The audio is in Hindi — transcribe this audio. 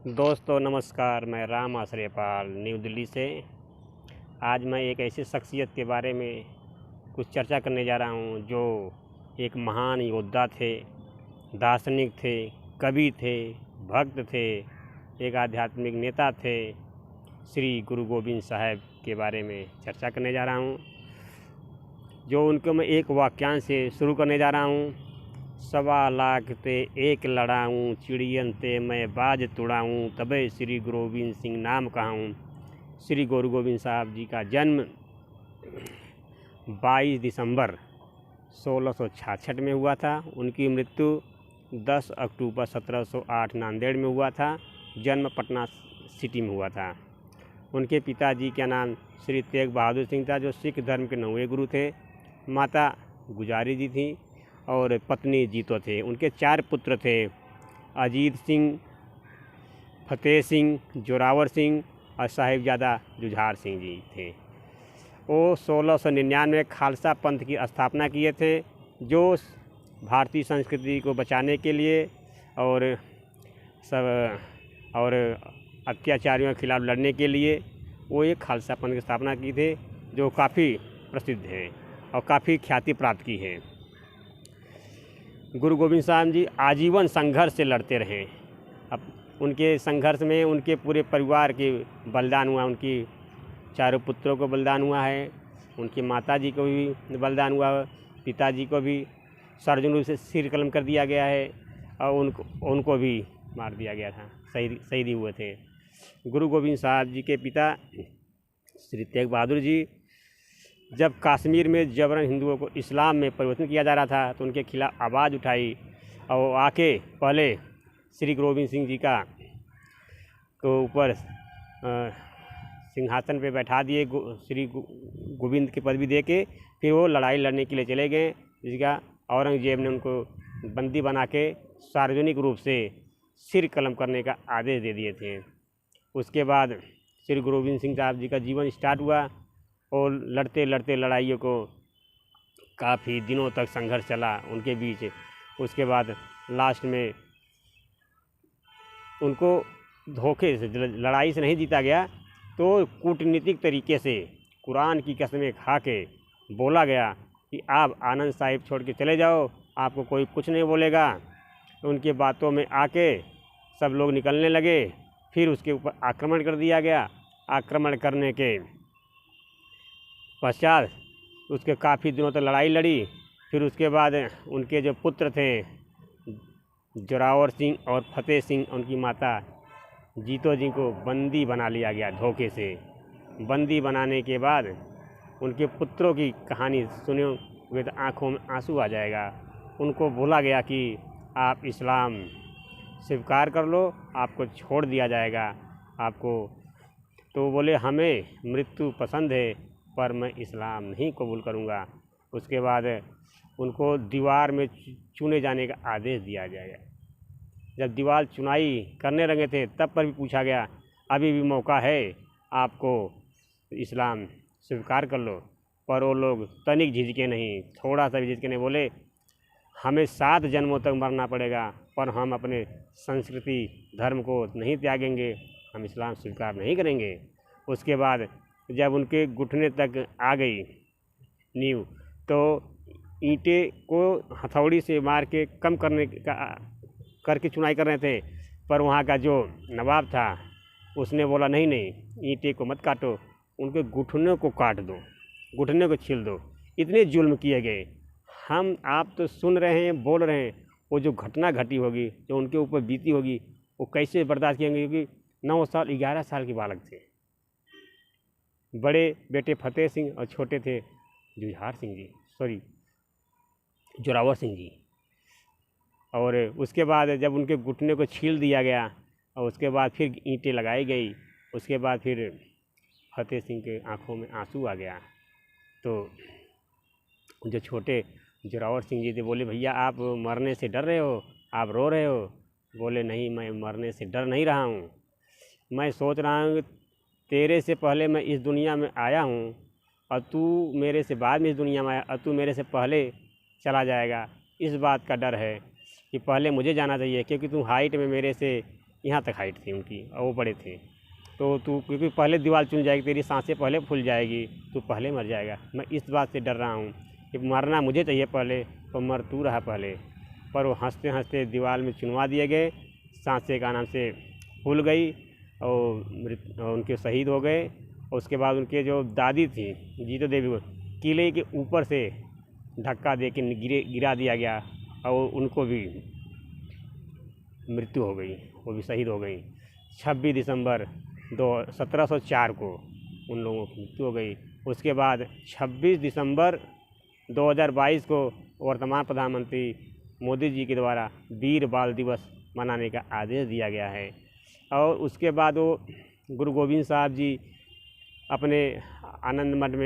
दोस्तों नमस्कार, मैं राम आश्रयपाल न्यू दिल्ली से। आज मैं एक ऐसी शख्सियत के बारे में कुछ चर्चा करने जा रहा हूँ जो एक महान योद्धा थे, दार्शनिक थे, कवि थे, भक्त थे, एक आध्यात्मिक नेता थे। श्री गुरु गोविंद साहब के बारे में चर्चा करने जा रहा हूँ, जो उनको मैं एक वाक्यांश से शुरू करने जा रहा हूँ। 1.25 ते एक लड़ाऊँ, चिड़ियन ते मैं बाज तुड़ाऊँ, तबे श्री गुरु गोविंद सिंह नाम कहूँ। श्री गुरु गोविंद साहब जी का जन्म 22 दिसंबर 1666 में हुआ था। उनकी मृत्यु 10 अक्टूबर 1708 नांदेड़ में हुआ था। जन्म पटना सिटी में हुआ था। उनके पिताजी का नाम श्री तेग बहादुर सिंह था, जो सिख धर्म के 9वें गुरु थे। माता गुजारी जी थी और पत्नी जीतो थे। उनके 4 पुत्र थे, अजीत सिंह, फतेह सिंह, जोरावर सिंह और साहिबजादा जुझार सिंह जी थे। वो 1699 खालसा पंथ की स्थापना किए थे, जो भारतीय संस्कृति को बचाने के लिए और अत्याचारियों के खिलाफ लड़ने के लिए वो एक खालसा पंथ की स्थापना की थे, जो काफ़ी प्रसिद्ध है और काफ़ी ख्याति प्राप्त की है। गुरु गोविंद साहब जी आजीवन संघर्ष से लड़ते रहे। अब उनके संघर्ष में उनके पूरे परिवार के बलिदान हुआ। उनकी 4 पुत्रों को बलिदान हुआ है, उनकी माता जी को भी बलिदान हुआ, पिताजी को भी सार्वजनिक रूप से सिर कलम कर दिया गया है और उनको भी मार दिया गया था, शहीद हुए थे। गुरु गोविंद साहब जी के पिता श्री तेग बहादुर जी जब कश्मीर में जबरन हिंदुओं को इस्लाम में परिवर्तन किया जा रहा था, तो उनके खिलाफ आवाज़ उठाई और आके पहले श्री गुरु गोविंद सिंह जी का को ऊपर सिंहासन पे बैठा दिए, श्री गोविंद की पदवी दे के फिर वो लड़ाई लड़ने के लिए चले गए, जिसका औरंगजेब ने उनको बंदी बना के सार्वजनिक रूप से सिर कलम करने का आदेश दे दिए थे। उसके बाद श्री गुरु गोविंद सिंह साहब जी का जीवन स्टार्ट हुआ और लड़ते लड़ते लड़ाइयों को काफ़ी दिनों तक संघर्ष चला उनके बीच। उसके बाद लास्ट में उनको धोखे से लड़ाई से नहीं जीता गया, तो कूटनीतिक तरीके से कुरान की कसमें खा के बोला गया कि आप आनंद साहिब छोड़ के चले जाओ, आपको कोई कुछ नहीं बोलेगा। तो उनके बातों में आके सब लोग निकलने लगे। फिर उसके ऊपर आक्रमण कर दिया गया। आक्रमण करने के पश्चात उसके काफ़ी दिनों तक लड़ाई लड़ी। फिर उसके बाद उनके जो पुत्र थे जोरावर सिंह और फतेह सिंह, उनकी माता जीतो जी को बंदी बना लिया गया धोखे से। बंदी बनाने के बाद उनके पुत्रों की कहानी सुने हुए तो आँखों में आंसू आ जाएगा। उनको बोला गया कि आप इस्लाम स्वीकार कर लो, आपको छोड़ दिया जाएगा आपको। तो बोले हमें मृत्यु पसंद है, पर मैं इस्लाम नहीं कबूल करूँगा। उसके बाद उनको दीवार में चुने जाने का आदेश दिया जाएगा। जब दीवार चुनाई करने लगे थे, तब पर भी पूछा गया अभी भी मौका है, आपको इस्लाम स्वीकार कर लो। पर वो लोग तनिक झिझके नहीं, थोड़ा सा भी झिझके नहीं। बोले हमें 7 जन्मों तक मरना पड़ेगा, पर हम अपने संस्कृति धर्म को नहीं त्यागेंगे, हम इस्लाम स्वीकार नहीं करेंगे। उसके बाद जब उनके घुटने तक आ गई नींव, तो ईंटें को हथौड़ी से मार के कम करके चुनाई कर रहे थे, पर वहाँ का जो नवाब था उसने बोला नहीं नहीं, ईंटें को मत काटो, उनके घुटनों को काट दो, घुटने को छील दो। इतने जुल्म किए गए। आप तो सुन रहे हैं, बोल रहे हैं, वो जो घटना घटी होगी, जो उनके ऊपर बीती होगी, वो कैसे बर्दाश्त किएंगे, क्योंकि 9 साल 11 साल के बालक थे। बड़े बेटे फतेह सिंह और छोटे थे जोरावर सिंह जी। और उसके बाद जब उनके घुटने को छील दिया गया और उसके बाद फिर ईंटें लगाई गई, उसके बाद फिर फतेह सिंह के आंखों में आंसू आ गया। तो जो छोटे जोरावर सिंह जी थे, बोले भैया आप मरने से डर रहे हो, आप रो रहे हो। बोले नहीं, मैं मरने से डर नहीं रहा हूँ, मैं सोच रहा हूँ तेरे से पहले मैं इस दुनिया में आया हूँ और तू मेरे से बाद में इस दुनिया में आया, और तू मेरे से पहले चला जाएगा। इस बात का डर है कि पहले मुझे जाना चाहिए, क्योंकि तू हाइट में मेरे से यहाँ तक हाइट थी उनकी और वो बड़े थे। तो तू क्योंकि पहले दीवार चुन जाएगी, तेरी सांसें पहले फूल जाएगी, तू पहले मर जाएगा। मैं इस बात से डर रहा हूँ कि मरना मुझे चाहिए पहले, तो मर तू रहा पहले। पर वो हंसते हंसते दीवार में चुनवा दिए गए, सांसें का नाम से फूल गई और उनके शहीद हो गए। और उसके बाद उनके जो दादी थी जीतो देवी को किले के ऊपर से धक्का दे के गिरा दिया गया और उनको भी मृत्यु हो गई, वो भी शहीद हो गई। 26 दिसंबर 1704 को उन लोगों की मृत्यु हो गई। उसके बाद 26 दिसंबर 2022 को वर्तमान प्रधानमंत्री मोदी जी के द्वारा वीर बाल दिवस मनाने का आदेश दिया गया है। और उसके बाद वो गुरु गोविंद साहब जी अपने आनंद मठ में